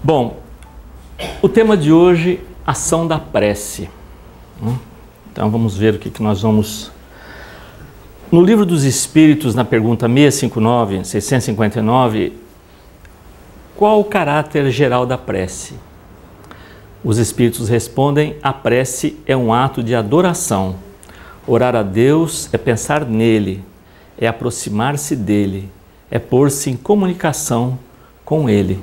Bom, o tema de hoje, ação da prece. Então vamos ver o que nós vamos... No Livro dos Espíritos, na pergunta 659, qual o caráter geral da prece? Os Espíritos respondem: a prece é um ato de adoração. Orar a Deus é pensar nele, é aproximar-se dele, é pôr-se em comunicação com ele.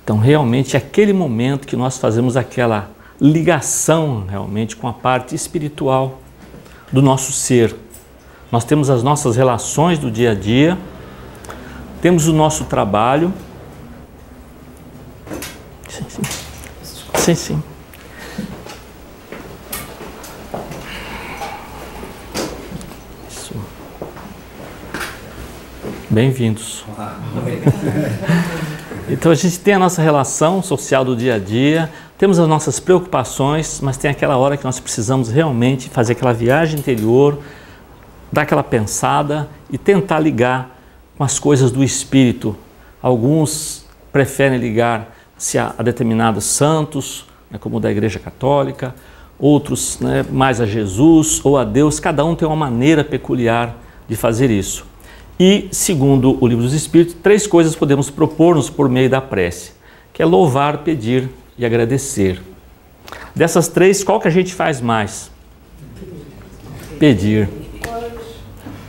Então, realmente, é aquele momento que nós fazemos aquela ligação realmente com a parte espiritual do nosso ser. Nós temos as nossas relações do dia a dia, temos o nosso trabalho. Sim. Isso. Bem-vindos. Então a gente tem a nossa relação social do dia a dia, temos as nossas preocupações, mas tem aquela hora que nós precisamos realmente fazer aquela viagem interior, dar aquela pensada e tentar ligar com as coisas do Espírito. Alguns preferem ligar-se a determinados santos, como o da Igreja Católica, outros mais a Jesus ou a Deus. Cada um tem uma maneira peculiar de fazer isso. E, segundo o Livro dos Espíritos, 3 coisas podemos propor-nos por meio da prece, que é louvar, pedir e agradecer. Dessas 3, qual que a gente faz mais? Pedir.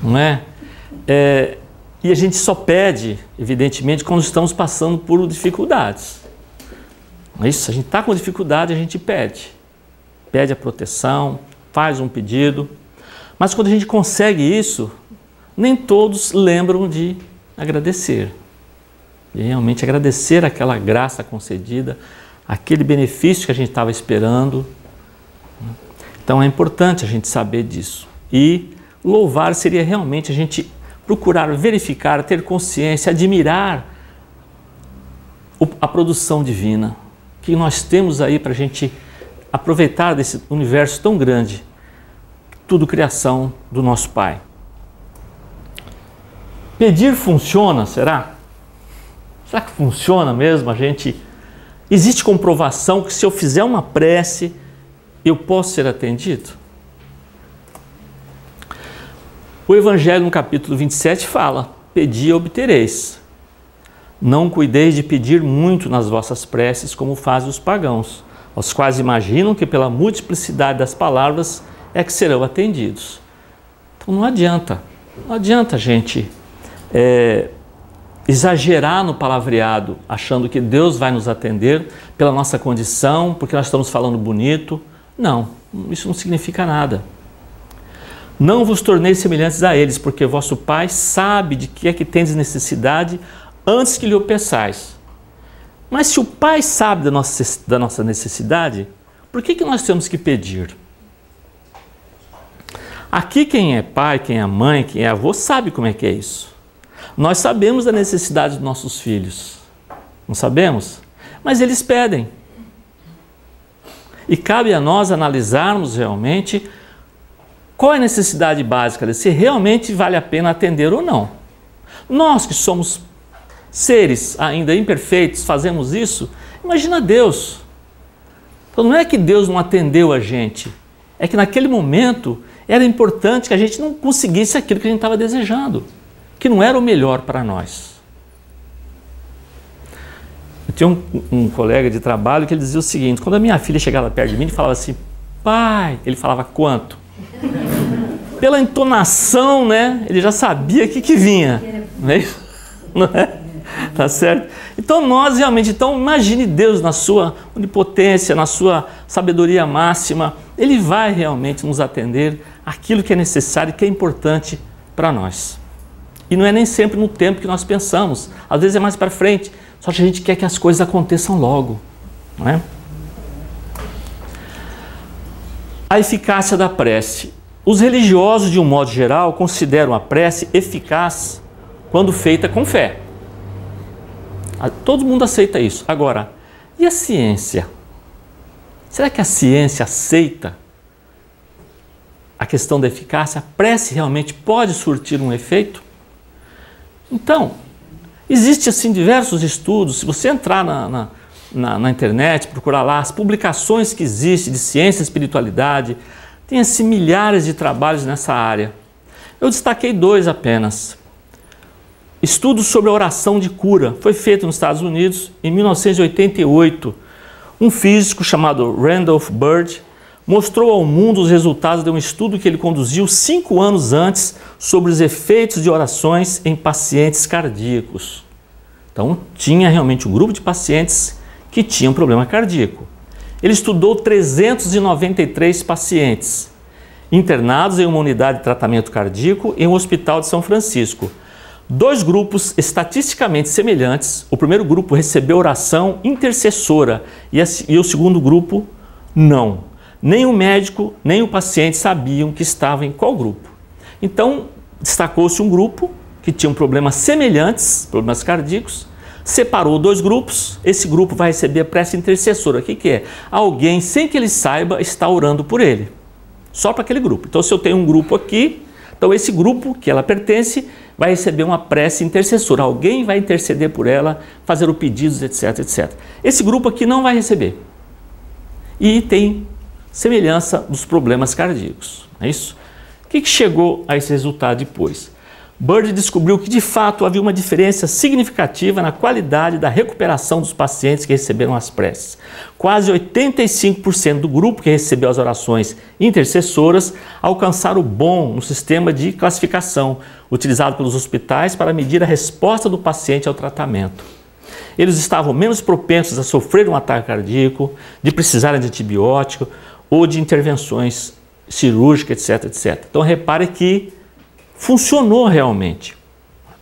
Não é? E a gente só pede, evidentemente, quando estamos passando por dificuldades. Não é isso? A gente está com dificuldade, a gente pede. Pede a proteção, faz um pedido. Mas quando a gente consegue isso, nem todos lembram de agradecer. E realmente agradecer aquela graça concedida, aquele benefício que a gente estava esperando. Então é importante a gente saber disso. E louvar seria realmente a gente procurar verificar, ter consciência, admirar a produção divina que nós temos aí para a gente aproveitar desse universo tão grande, tudo criação do nosso Pai. Pedir funciona, será? Será que funciona mesmo? Existe comprovação que se eu fizer uma prece, eu posso ser atendido? O Evangelho, no capítulo 27, fala: pedi e obtereis. Não cuideis de pedir muito nas vossas preces, como fazem os pagãos, os quais imaginam que pela multiplicidade das palavras é que serão atendidos. Então não adianta a gente exagerar no palavreado, achando que Deus vai nos atender pela nossa condição, porque nós estamos falando bonito. Não, isso não significa nada. Não vos torneis semelhantes a eles, porque vosso Pai sabe de que é que tendes necessidade antes que lhe o peçais. Mas se o Pai sabe da nossa necessidade, por que nós temos que pedir? Aqui quem é pai, quem é mãe, quem é avô, sabe como é que é isso. Nós sabemos da necessidade dos nossos filhos, não sabemos? Mas eles pedem. E cabe a nós analisarmos realmente qual é a necessidade básica, se realmente vale a pena atender ou não. Nós que somos seres ainda imperfeitos, fazemos isso, imagina Deus. Então não é que Deus não atendeu a gente, é que naquele momento era importante que a gente não conseguisse aquilo que a gente estava desejando, que não era o melhor para nós. Eu tinha um colega de trabalho que ele dizia o seguinte: quando a minha filha chegava perto de mim, ele falava assim: pai, ele falava quanto? Pela entonação, né, ele já sabia o que vinha, não é isso? Não é? Tá certo? Então nós realmente, imagine Deus na sua onipotência, na sua sabedoria máxima, Ele vai realmente nos atender aquilo que é necessário e que é importante para nós. E não é nem sempre no tempo que nós pensamos, às vezes é mais para frente, só que a gente quer que as coisas aconteçam logo, não é? A eficácia da prece. Os religiosos, de um modo geral, consideram a prece eficaz quando feita com fé. Todo mundo aceita isso. Agora, e a ciência? Será que a ciência aceita a questão da eficácia? A prece realmente pode surtir um efeito? Então, existem assim diversos estudos. Se você entrar na internet, procurar lá as publicações que existem de ciência e espiritualidade. Tem assim milhares de trabalhos nessa área. Eu destaquei 2 apenas. Estudos sobre a oração de cura. Foi feito nos Estados Unidos em 1988. Um físico chamado Randolph Bird mostrou ao mundo os resultados de um estudo que ele conduziu 5 anos antes sobre os efeitos de orações em pacientes cardíacos. Então, tinha realmente um grupo de pacientes que tinham problema cardíaco. Ele estudou 393 pacientes internados em uma unidade de tratamento cardíaco em um hospital de São Francisco. 2 grupos estatisticamente semelhantes. O primeiro grupo recebeu oração intercessora e o segundo grupo não. Nem o médico, nem o paciente sabiam que estavam em qual grupo. Então, destacou-se um grupo que tinha problemas semelhantes, problemas cardíacos, separou 2 grupos, esse grupo vai receber a prece intercessora. O que é? Alguém, sem que ele saiba, está orando por ele. Só para aquele grupo. Então, se eu tenho um grupo aqui, então esse grupo que ela pertence vai receber uma prece intercessora. Alguém vai interceder por ela, fazer o pedido, etc, etc. Esse grupo aqui não vai receber. E tem semelhança dos problemas cardíacos, não é isso? O que chegou a esse resultado depois? Bird descobriu que de fato havia uma diferença significativa na qualidade da recuperação dos pacientes que receberam as preces. Quase 85% do grupo que recebeu as orações intercessoras alcançaram o bom no sistema de classificação utilizado pelos hospitais para medir a resposta do paciente ao tratamento. Eles estavam menos propensos a sofrer um ataque cardíaco, de precisarem de antibiótico ou de intervenções cirúrgicas, etc, etc. Então repare que funcionou realmente.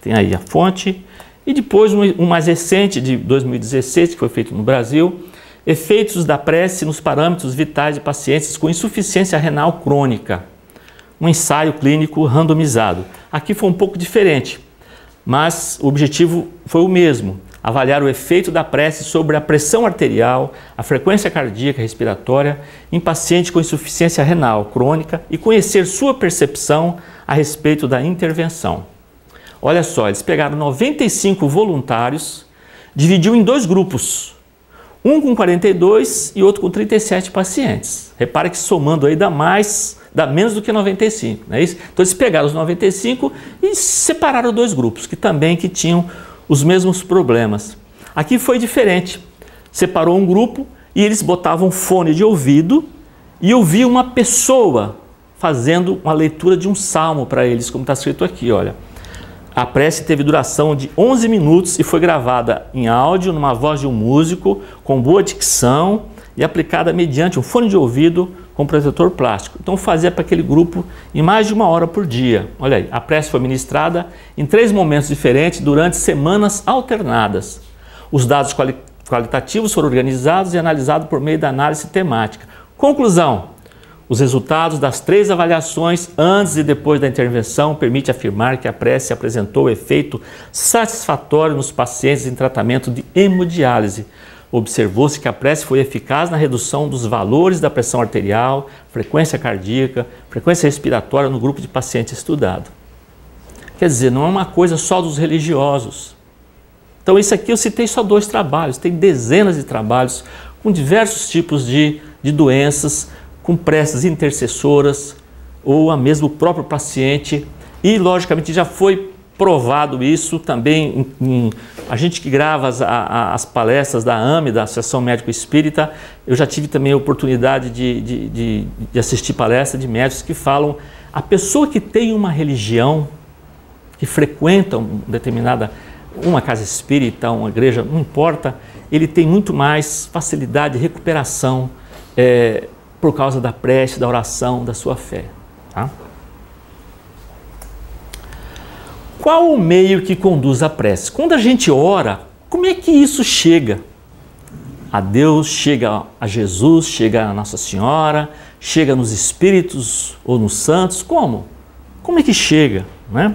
Tem aí a fonte. E depois um mais recente, de 2016, que foi feito no Brasil, efeitos da prece nos parâmetros vitais de pacientes com insuficiência renal crônica. Um ensaio clínico randomizado. Aqui foi um pouco diferente, mas o objetivo foi o mesmo. Avaliar o efeito da prece sobre a pressão arterial, a frequência cardíaca respiratória em paciente com insuficiência renal crônica e conhecer sua percepção a respeito da intervenção. Olha só, eles pegaram 95 voluntários, dividiu em 2 grupos, um com 42 e outro com 37 pacientes. Repare que somando aí dá menos do que 95, não é isso? Então eles pegaram os 95 e separaram 2 grupos que tinham os mesmos problemas. Aqui foi diferente. Separou um grupo e eles botavam fone de ouvido e ouviam uma pessoa fazendo uma leitura de um salmo para eles, como está escrito aqui, olha. A prece teve duração de 11 minutos e foi gravada em áudio, numa voz de um músico, com boa dicção e aplicada mediante um fone de ouvido com protetor plástico. Então fazia para aquele grupo em mais de 1 hora por dia. Olha aí, a prece foi ministrada em 3 momentos diferentes durante semanas alternadas. Os dados qualitativos foram organizados e analisados por meio da análise temática. Conclusão: os resultados das 3 avaliações antes e depois da intervenção permitem afirmar que a prece apresentou efeito satisfatório nos pacientes em tratamento de hemodiálise. Observou-se que a prece foi eficaz na redução dos valores da pressão arterial, frequência cardíaca, frequência respiratória no grupo de pacientes estudado. Quer dizer, não é uma coisa só dos religiosos. Então isso aqui eu citei só 2 trabalhos, tem dezenas de trabalhos com diversos tipos de doenças, com preces intercessoras ou a mesmo o próprio paciente. E logicamente já foi provado isso também a gente que grava as palestras da AME, da Associação Médico Espírita. Eu já tive também a oportunidade de assistir palestras de médicos que falam a pessoa que tem uma religião, que frequenta uma casa espírita, uma igreja, não importa, ele tem muito mais facilidade de recuperação por causa da prece, da oração, da sua fé. Tá? Qual o meio que conduz a prece? Quando a gente ora, como é que isso chega a Deus, chega a Jesus, chega a Nossa Senhora, chega nos Espíritos ou nos Santos? Como? Como é que chega? Né?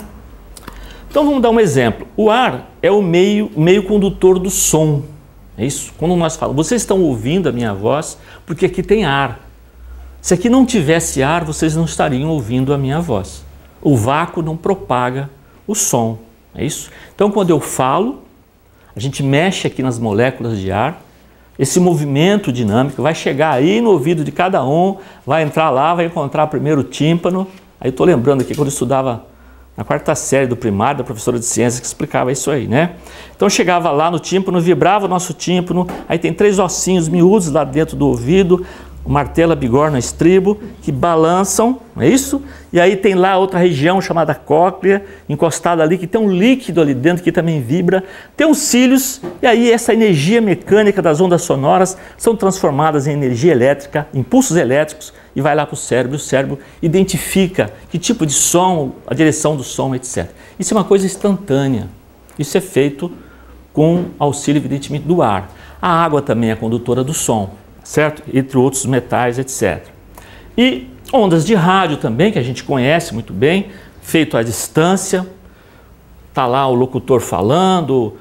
Então vamos dar um exemplo. O ar é o meio condutor do som. É isso? Quando nós falamos, vocês estão ouvindo a minha voz porque aqui tem ar. Se aqui não tivesse ar, vocês não estariam ouvindo a minha voz. O vácuo não propaga o som, é isso? Então quando eu falo, a gente mexe aqui nas moléculas de ar, esse movimento dinâmico vai chegar aí no ouvido de cada um, vai entrar lá, vai encontrar primeiro o tímpano. Aí estou lembrando aqui quando eu estudava na 4ª série do primário, da professora de ciências que explicava isso aí, né? Então chegava lá no tímpano, vibrava o nosso tímpano, aí tem 3 ossinhos miúdos lá dentro do ouvido, o martelo, a bigorna, o estribo, que balançam, não é isso? E aí tem lá outra região chamada cóclea, encostada ali, que tem um líquido ali dentro que também vibra. Tem os cílios, e aí essa energia mecânica das ondas sonoras são transformadas em energia elétrica, impulsos elétricos, e vai lá para o cérebro. O cérebro identifica que tipo de som, a direção do som, etc. Isso é uma coisa instantânea. Isso é feito com auxílio, evidentemente, do ar. A água também é condutora do som, certo? Entre outros metais, etc. E ondas de rádio também, que a gente conhece muito bem, feito à distância. Está lá o locutor falando,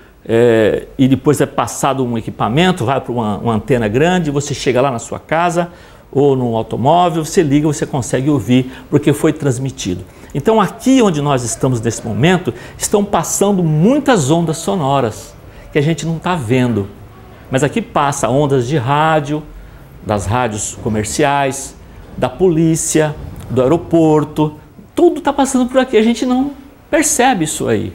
e depois é passado um equipamento, vai para uma antena grande, você chega lá na sua casa ou no automóvel, você liga, você consegue ouvir, porque foi transmitido. Então aqui onde nós estamos nesse momento, estão passando muitas ondas sonoras, que a gente não está vendo. Mas aqui passa ondas de rádio, das rádios comerciais, da polícia, do aeroporto, tudo está passando por aqui, a gente não percebe isso aí.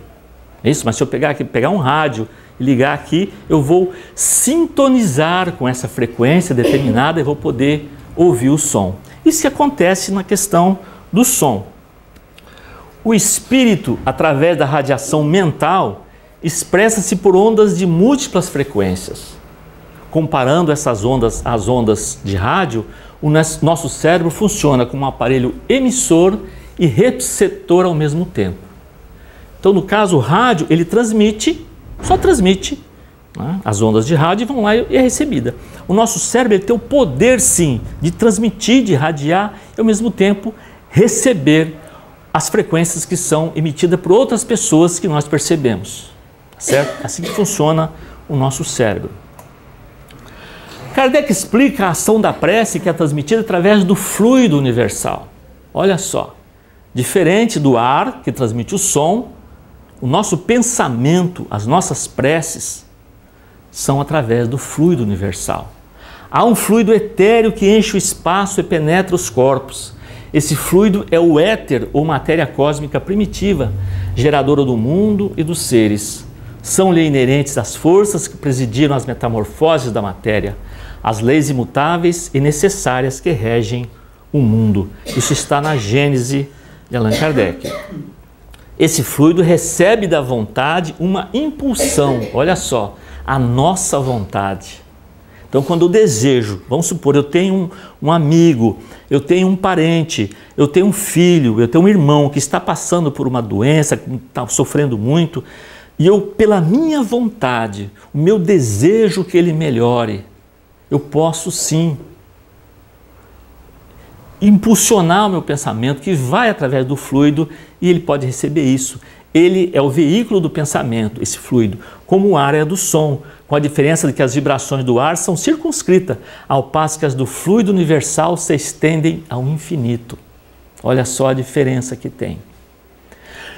É isso, mas se eu pegar um rádio e ligar aqui, eu vou sintonizar com essa frequência determinada e vou poder ouvir o som. Isso que acontece na questão do som. O espírito, através da radiação mental, expressa-se por ondas de múltiplas frequências. Comparando essas ondas às ondas de rádio, o nosso cérebro funciona como um aparelho emissor e receptor ao mesmo tempo. Então, no caso, o rádio, ele transmite, só transmite, né, as ondas de rádio, vão lá e é recebida. O nosso cérebro ele tem o poder, sim, de transmitir, de irradiar e, ao mesmo tempo, receber as frequências que são emitidas por outras pessoas que nós percebemos. Certo? Assim que funciona o nosso cérebro. Kardec explica a ação da prece que é transmitida através do fluido universal. Olha só, diferente do ar que transmite o som, o nosso pensamento, as nossas preces são através do fluido universal. Há um fluido etéreo que enche o espaço e penetra os corpos. Esse fluido é o éter ou matéria cósmica primitiva, geradora do mundo e dos seres. São-lhe inerentes as forças que presidiram as metamorfoses da matéria, as leis imutáveis e necessárias que regem o mundo. Isso está na Gênese de Allan Kardec. Esse fluido recebe da vontade uma impulsão, olha só, a nossa vontade. Então, quando eu desejo, vamos supor, eu tenho um amigo, eu tenho um parente, eu tenho um filho, eu tenho um irmão que está passando por uma doença, que está sofrendo muito, e eu, pela minha vontade, o meu desejo que ele melhore, eu posso sim impulsionar o meu pensamento, que vai através do fluido, e ele pode receber isso. Ele é o veículo do pensamento, esse fluido, como o ar é do som, com a diferença de que as vibrações do ar são circunscritas, ao passo que as do fluido universal se estendem ao infinito. Olha só a diferença que tem.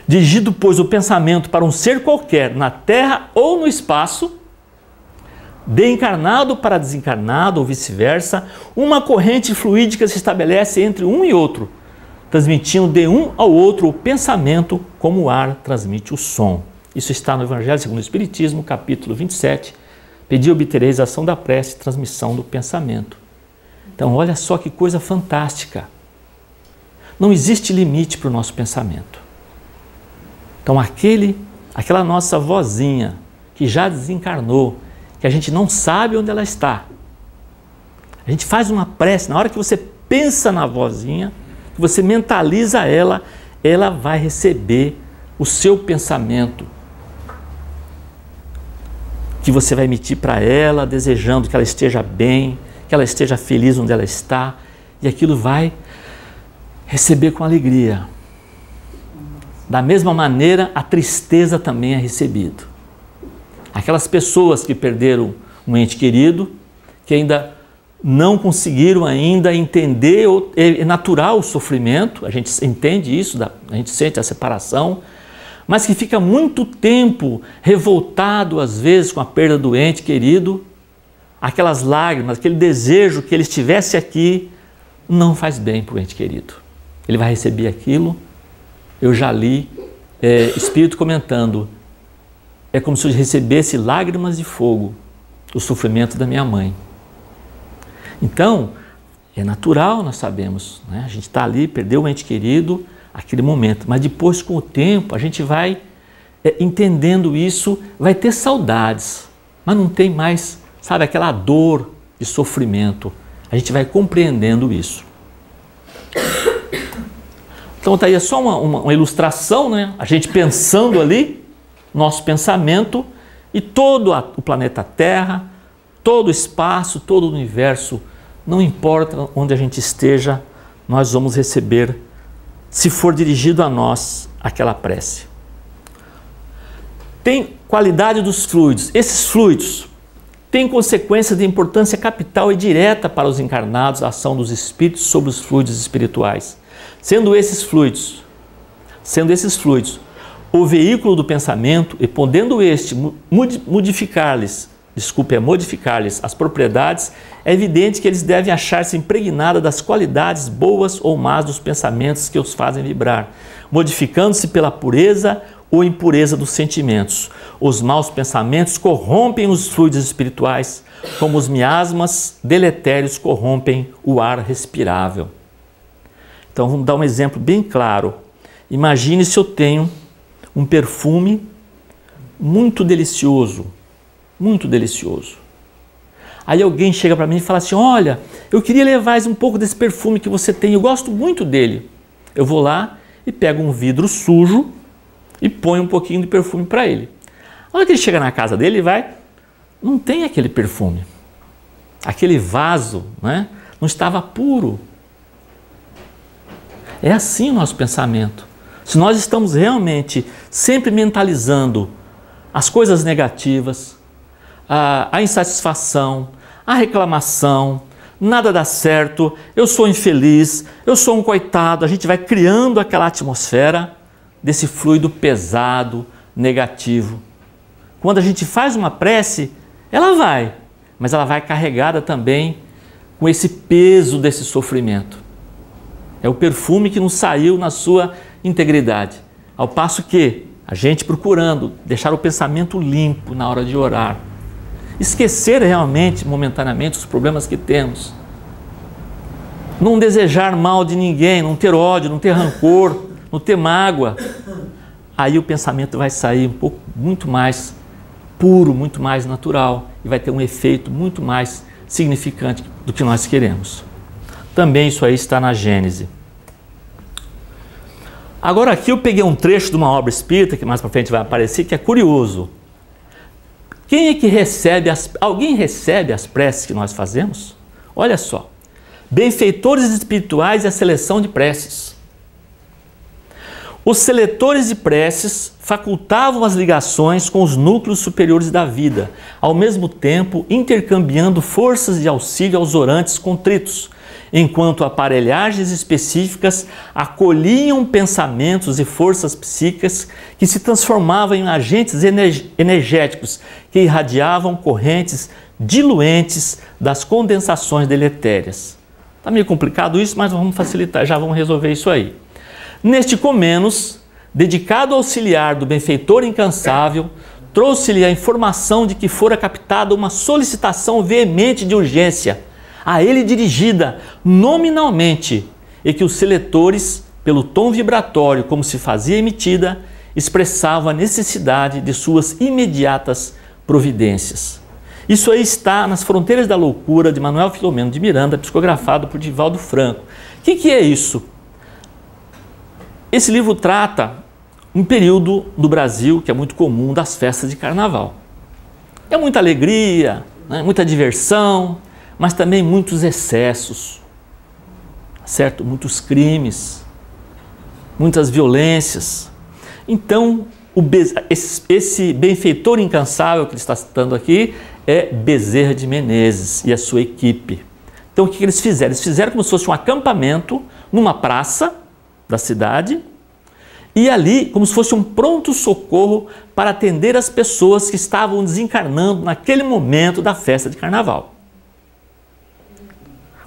Dirigido, pois, o pensamento para um ser qualquer, na Terra ou no espaço, de encarnado para desencarnado ou vice-versa, uma corrente fluídica se estabelece entre um e outro, transmitindo de um ao outro o pensamento como o ar transmite o som. Isso está no Evangelho segundo o Espiritismo, capítulo 27. Pedi e obtereis a ação da prece e transmissão do pensamento. Então, olha só que coisa fantástica. Não existe limite para o nosso pensamento. Então, aquela nossa vozinha que já desencarnou, que a gente não sabe onde ela está. A gente faz uma prece, na hora que você pensa na vozinha, que você mentaliza ela, ela vai receber o seu pensamento, que você vai emitir para ela, desejando que ela esteja bem, que ela esteja feliz onde ela está, e aquilo vai receber com alegria. Da mesma maneira, a tristeza também é recebida. Aquelas pessoas que perderam um ente querido, que ainda não conseguiram ainda entender, é natural o sofrimento, a gente entende isso, a gente sente a separação, mas que fica muito tempo revoltado, às vezes, com a perda do ente querido, aquelas lágrimas, aquele desejo que ele estivesse aqui, não faz bem para o ente querido. Ele vai receber aquilo. Eu já li espírito comentando, é como se eu recebesse lágrimas de fogo, o sofrimento da minha mãe. Então, é natural, nós sabemos, né? A gente está ali, perdeu o ente querido, aquele momento, mas depois, com o tempo, a gente vai entendendo isso, vai ter saudades, mas não tem mais, sabe, aquela dor de sofrimento. A gente vai compreendendo isso. Então está aí é só uma ilustração, né? A gente pensando ali, nosso pensamento, e todo o planeta Terra, todo o espaço, todo o universo, não importa onde a gente esteja, nós vamos receber, se for dirigido a nós, aquela prece. Tem qualidade dos fluidos. Esses fluidos têm consequências de importância capital e direta para os encarnados, a ação dos espíritos sobre os fluidos espirituais. Sendo esses fluidos o veículo do pensamento e podendo este modificar-lhes as propriedades, é evidente que eles devem achar-se impregnados das qualidades boas ou más dos pensamentos que os fazem vibrar, modificando-se pela pureza ou impureza dos sentimentos. Os maus pensamentos corrompem os fluidos espirituais, como os miasmas deletérios corrompem o ar respirável. Então vamos dar um exemplo bem claro. Imagine se eu tenho um perfume muito delicioso. Aí alguém chega para mim e fala assim, olha, eu queria levar um pouco desse perfume que você tem, eu gosto muito dele. Eu vou lá e pego um vidro sujo e ponho um pouquinho de perfume para ele. A hora que ele chega na casa dele, não tem aquele perfume. Aquele vaso, né, não estava puro. É assim o nosso pensamento. Se nós estamos realmente sempre mentalizando as coisas negativas, a insatisfação, a reclamação, nada dá certo, eu sou infeliz, eu sou um coitado, a gente vai criando aquela atmosfera desse fluido pesado, negativo. Quando a gente faz uma prece, mas ela vai carregada também com esse peso desse sofrimento. É o perfume que não saiu na sua integridade. Ao passo que a gente procurando deixar o pensamento limpo na hora de orar, esquecer realmente, momentaneamente, os problemas que temos, não desejar mal de ninguém, não ter ódio, não ter rancor, não ter mágoa, aí o pensamento vai sair muito mais puro, muito mais natural e vai ter um efeito muito mais significante do que nós queremos. Também isso aí está na Gênese. Agora aqui eu peguei um trecho de uma obra espírita, que mais para frente vai aparecer, que é curioso. Quem é que recebe alguém recebe as preces que nós fazemos? Olha só. Benfeitores espirituais e a seleção de preces. Os seletores de preces facultavam as ligações com os núcleos superiores da vida, ao mesmo tempo intercambiando forças de auxílio aos orantes contritos, enquanto aparelhagens específicas acolhiam pensamentos e forças psíquicas que se transformavam em agentes energéticos que irradiavam correntes diluentes das condensações deletérias. Está meio complicado isso, mas vamos facilitar, já vamos resolver isso aí. Neste Comenos, dedicado ao auxiliar do benfeitor incansável, trouxe-lhe a informação de que fora captada uma solicitação veemente de urgência, a ele dirigida nominalmente, e que os seletores, pelo tom vibratório como se fazia emitida, expressavam a necessidade de suas imediatas providências. Isso aí está nas Fronteiras da Loucura, de Manuel Filomeno de Miranda, psicografado por Divaldo Franco. O que é isso? Esse livro trata um período do Brasil que é muito comum, das festas de carnaval. É muita alegria, né? Muita diversão, mas também muitos excessos, certo? Muitos crimes, muitas violências. Então, esse benfeitor incansável que ele está citando aqui é Bezerra de Menezes e a sua equipe. Então, o que eles fizeram? Eles fizeram como se fosse um acampamento numa praça da cidade E ali, como se fosse um pronto-socorro para atender as pessoas que estavam desencarnando naquele momento da festa de carnaval.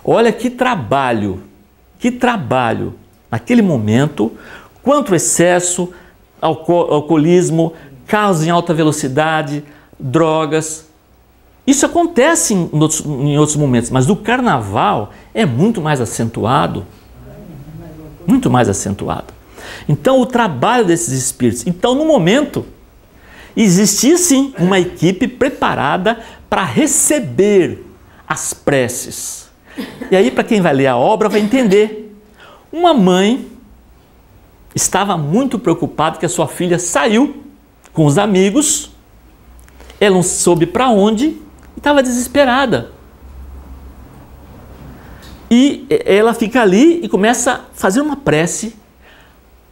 Olha que trabalho naquele momento, quanto excesso, alcoolismo, carros em alta velocidade, drogas. Isso acontece em outros momentos, mas no carnaval é muito mais acentuado. Muito mais acentuado. Então, o trabalho desses espíritos. Então, no momento, existia sim uma equipe preparada para receber as preces. E aí, para quem vai ler a obra, vai entender. Uma mãe estava muito preocupada que a sua filha saiu com os amigos, ela não soube para onde e estava desesperada. E ela fica ali e começa a fazer uma prece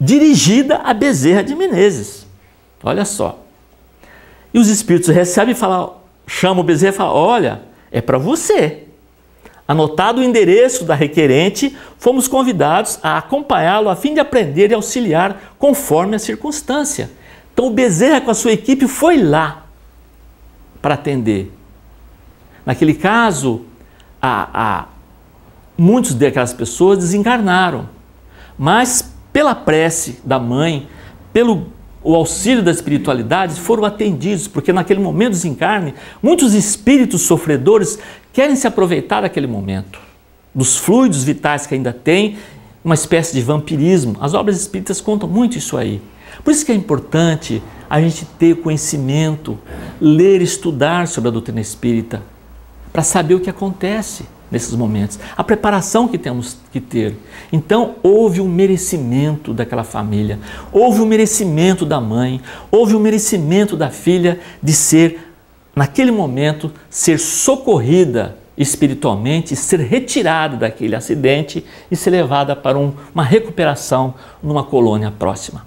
dirigida a Bezerra de Menezes. Olha só. E os espíritos recebem e chamam o Bezerra e falam: olha, é para você. Anotado o endereço da requerente, fomos convidados a acompanhá-lo a fim de aprender e auxiliar conforme a circunstância. Então o Bezerra com a sua equipe foi lá para atender. Naquele caso, muitos daquelas pessoas desencarnaram, mas pela prece da mãe, pelo auxílio da espiritualidade, foram atendidos, porque naquele momento do desencarne, muitos espíritos sofredores querem se aproveitar daquele momento, dos fluidos vitais que ainda tem, uma espécie de vampirismo. As obras espíritas contam muito isso aí. Por isso que é importante a gente ter conhecimento, ler, estudar sobre a doutrina espírita, para saber o que acontece nesses momentos, a preparação que temos que ter. Então, houve um merecimento daquela família, houve um merecimento da mãe, houve um merecimento da filha de ser, naquele momento, ser socorrida espiritualmente, ser retirada daquele acidente e ser levada para uma recuperação numa colônia próxima.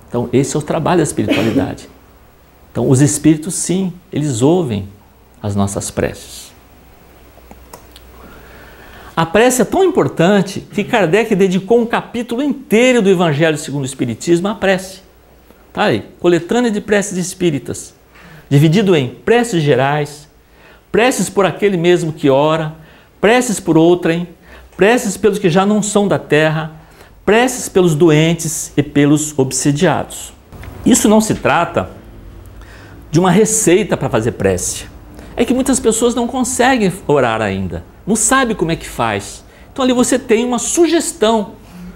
Então, esse é o trabalho da espiritualidade. Então, os espíritos, sim, eles ouvem as nossas preces. A prece é tão importante que Kardec dedicou um capítulo inteiro do Evangelho segundo o Espiritismo à prece. Tá aí, coletânea de preces espíritas, dividido em preces gerais, preces por aquele mesmo que ora, preces por outrem, preces pelos que já não são da terra, preces pelos doentes e pelos obsediados. Isso não se trata de uma receita para fazer prece. É que muitas pessoas não conseguem orar ainda, não sabem como é que faz. Então ali você tem uma sugestão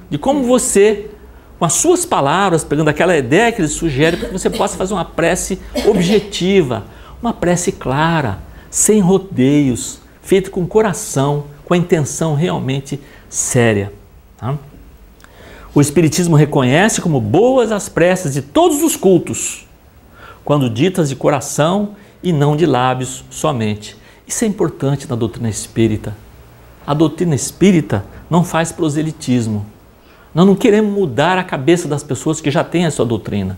de como você, com as suas palavras, pegando aquela ideia que ele sugere, para que você possa fazer uma prece objetiva, uma prece clara, sem rodeios, feita com coração, com a intenção realmente séria. Tá? O Espiritismo reconhece como boas as preces de todos os cultos, quando ditas de coração e não de lábios somente. Isso é importante na doutrina espírita. A doutrina espírita não faz proselitismo. Nós não queremos mudar a cabeça das pessoas que já têm a sua doutrina.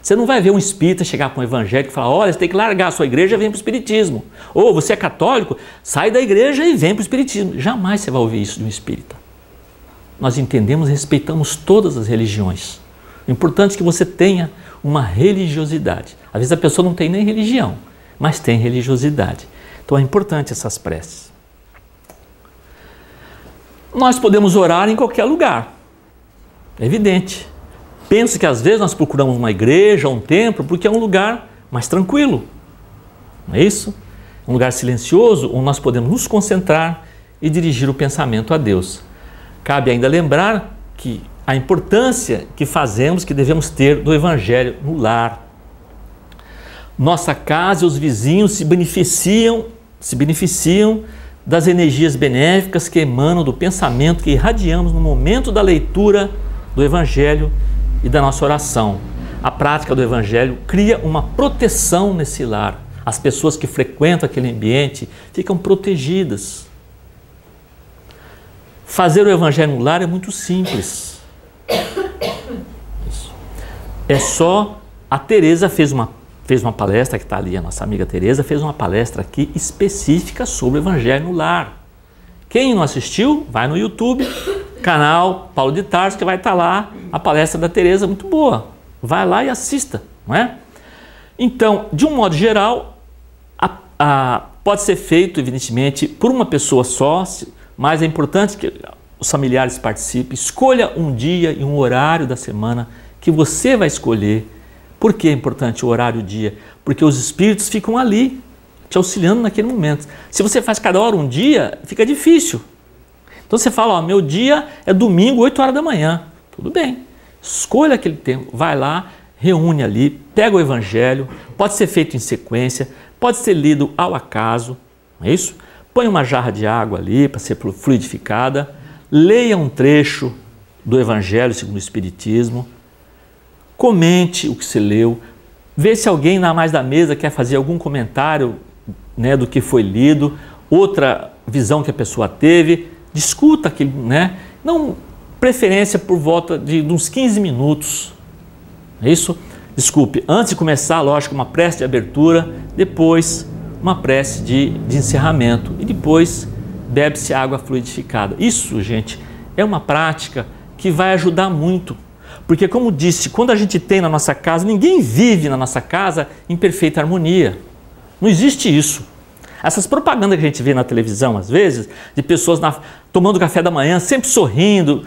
Você não vai ver um espírita chegar para um evangélico e falar: olha, você tem que largar a sua igreja e vem para o espiritismo. Ou você é católico, sai da igreja e vem para o espiritismo. Jamais você vai ouvir isso de um espírita. Nós entendemos e respeitamos todas as religiões. O importante é que você tenha uma religiosidade. Às vezes a pessoa não tem nem religião, mas tem religiosidade. Então é importante essas preces. Nós podemos orar em qualquer lugar, é evidente. Penso que às vezes nós procuramos uma igreja, um templo, porque é um lugar mais tranquilo, não é isso? Um lugar silencioso, onde nós podemos nos concentrar e dirigir o pensamento a Deus. Cabe ainda lembrar que a importância que fazemos, que devemos ter do Evangelho no lar. Nossa casa e os vizinhos se beneficiam das energias benéficas que emanam do pensamento que irradiamos no momento da leitura do Evangelho e da nossa oração. A prática do Evangelho cria uma proteção nesse lar. As pessoas que frequentam aquele ambiente ficam protegidas. Fazer o Evangelho no lar é muito simples. É só... A Teresa fez uma palestra, que está ali, a nossa amiga Teresa, fez uma palestra aqui específica sobre o Evangelho no lar. Quem não assistiu, vai no YouTube canal Paulo de Tarso, que vai estar lá a palestra da Teresa, muito boa. Vai lá e assista, não é? Então, de um modo geral, pode ser feito, evidentemente, por uma pessoa só, mas é importante que os familiares participem. Escolha um dia e um horário da semana que você vai escolher. Por que é importante o horário e o dia? Porque os espíritos ficam ali, te auxiliando naquele momento. Se você faz cada hora um dia, fica difícil. Então você fala, ó, meu dia é domingo, 8 horas da manhã. Tudo bem. Escolha aquele tempo, vai lá, reúne ali, pega o evangelho, pode ser feito em sequência, pode ser lido ao acaso, não é isso? Põe uma jarra de água ali para ser fluidificada, leia um trecho do evangelho segundo o Espiritismo, comente o que você leu, vê se alguém na mais da mesa quer fazer algum comentário, né, do que foi lido, outra visão que a pessoa teve, discuta aquilo, né? Não, preferência por volta de uns 15 minutos, é isso? Desculpe, antes de começar, lógico, uma prece de abertura, depois uma prece de encerramento e depois bebe-se água fluidificada. Isso, gente, é uma prática que vai ajudar muito, porque como disse, quando a gente tem na nossa casa, ninguém vive na nossa casa em perfeita harmonia. Não existe isso. Essas propagandas que a gente vê na televisão, às vezes, de pessoas tomando café da manhã, sempre sorrindo,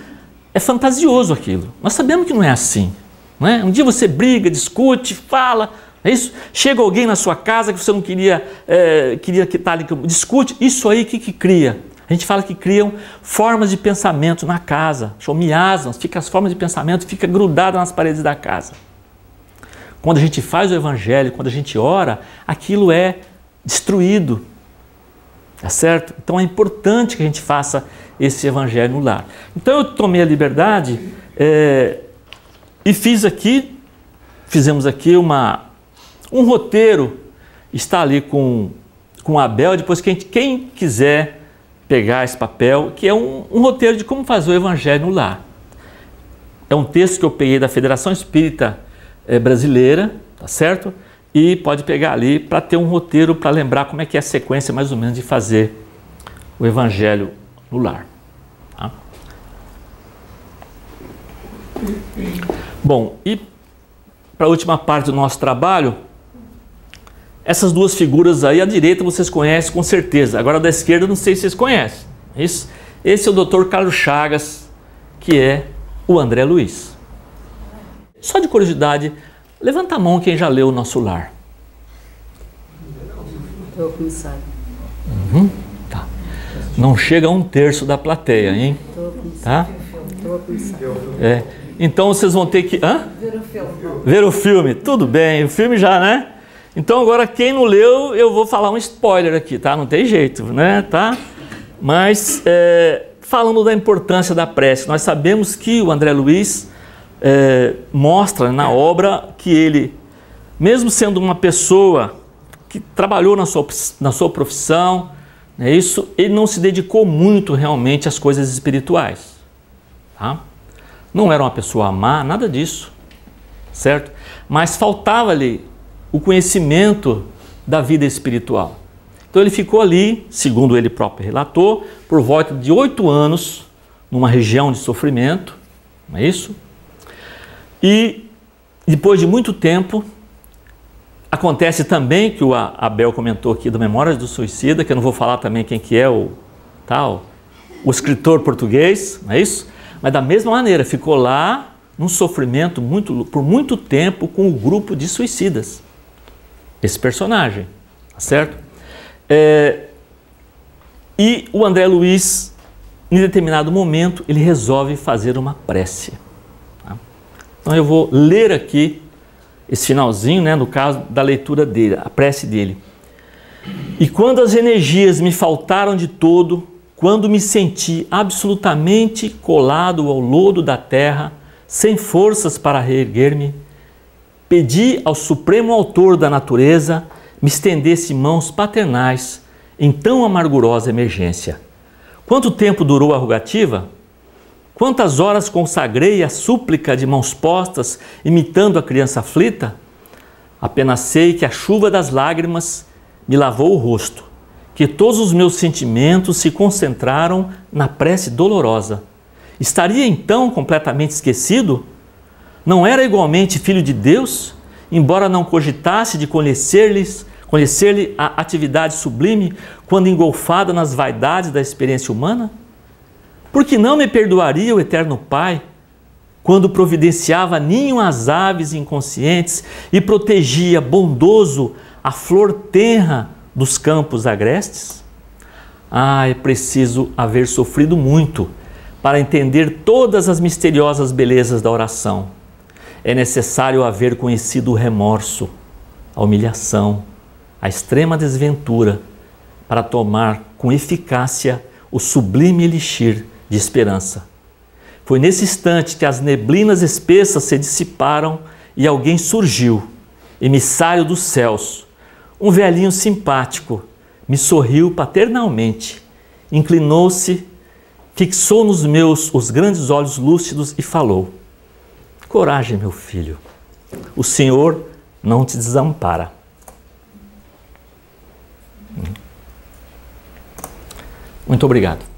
é fantasioso aquilo. Nós sabemos que não é assim. Não é? Um dia você briga, discute, fala, é isso? Chega alguém na sua casa que você não queria que tá ali, discute, isso aí que cria? A gente fala que criam formas de pensamento na casa, chama miasmas, fica as formas de pensamento, fica grudada nas paredes da casa. Quando a gente faz o evangelho, quando a gente ora, aquilo é destruído, tá certo? Então é importante que a gente faça esse evangelho no lar. Então eu tomei a liberdade e fizemos aqui um roteiro, está ali com o Abel, depois quem quiser pegar esse papel, que é um roteiro de como fazer o evangelho no lar. É um texto que eu peguei da Federação Espírita Brasileira, tá certo? E pode pegar ali para ter um roteiro para lembrar como é que é a sequência mais ou menos de fazer o evangelho no lar. Tá? Bom, e para a última parte do nosso trabalho, essas duas figuras aí, à direita vocês conhecem com certeza, agora da esquerda não sei se vocês conhecem. Esse é o Dr. Carlos Chagas, que é o André Luiz. Só de curiosidade, levanta a mão quem já leu o Nosso Lar. Estou começando. Tá. Não chega a 1/3 da plateia, hein? Estou a começar. Tá? Estou a começar. Então vocês vão ter que... Ver o filme. Ver o filme, tudo bem, o filme já, né? Então agora quem não leu, eu vou falar um spoiler aqui, tá? Não tem jeito, né? Tá? Mas falando da importância da prece, nós sabemos que o André Luiz mostra na obra que ele, mesmo sendo uma pessoa que trabalhou na sua profissão, né, ele não se dedicou muito realmente às coisas espirituais. Tá? Não era uma pessoa má, nada disso, certo? Mas faltava-lhe o conhecimento da vida espiritual. Então ele ficou ali, segundo ele próprio relatou, por volta de 8 anos, numa região de sofrimento, não é isso? E depois de muito tempo, acontece também, que o Abel comentou aqui do Memórias do Suicida, que eu não vou falar também quem que é o escritor português, não é isso? Mas da mesma maneira, ficou lá num sofrimento por muito tempo com o grupo de suicidas. Esse personagem, tá certo? E o André Luiz, em determinado momento, ele resolve fazer uma prece. Tá? Então eu vou ler aqui esse finalzinho, né, no caso da leitura dele, a prece dele. E quando as energias me faltaram de todo, quando me senti absolutamente colado ao lodo da terra, sem forças para reerguer-me, pedi ao Supremo Autor da natureza me estendesse mãos paternais em tão amargurosa emergência. Quanto tempo durou a rogativa? Quantas horas consagrei a súplica de mãos postas, imitando a criança aflita? Apenas sei que a chuva das lágrimas me lavou o rosto, que todos os meus sentimentos se concentraram na prece dolorosa, estaria então completamente esquecido? Não era igualmente filho de Deus, embora não cogitasse de conhecer-lhe a atividade sublime quando engolfada nas vaidades da experiência humana? Por que não me perdoaria o eterno Pai quando providenciava ninho às aves inconscientes e protegia bondoso a flor tenra dos campos agrestes? É preciso haver sofrido muito para entender todas as misteriosas belezas da oração. É necessário haver conhecido o remorso, a humilhação, a extrema desventura, para tomar com eficácia o sublime elixir de esperança. Foi nesse instante que as neblinas espessas se dissiparam e alguém surgiu, emissário dos céus. Um velhinho simpático me sorriu paternalmente, inclinou-se, fixou nos meus os grandes olhos lúcidos e falou: coragem, meu filho, o Senhor não te desampara. Muito obrigado.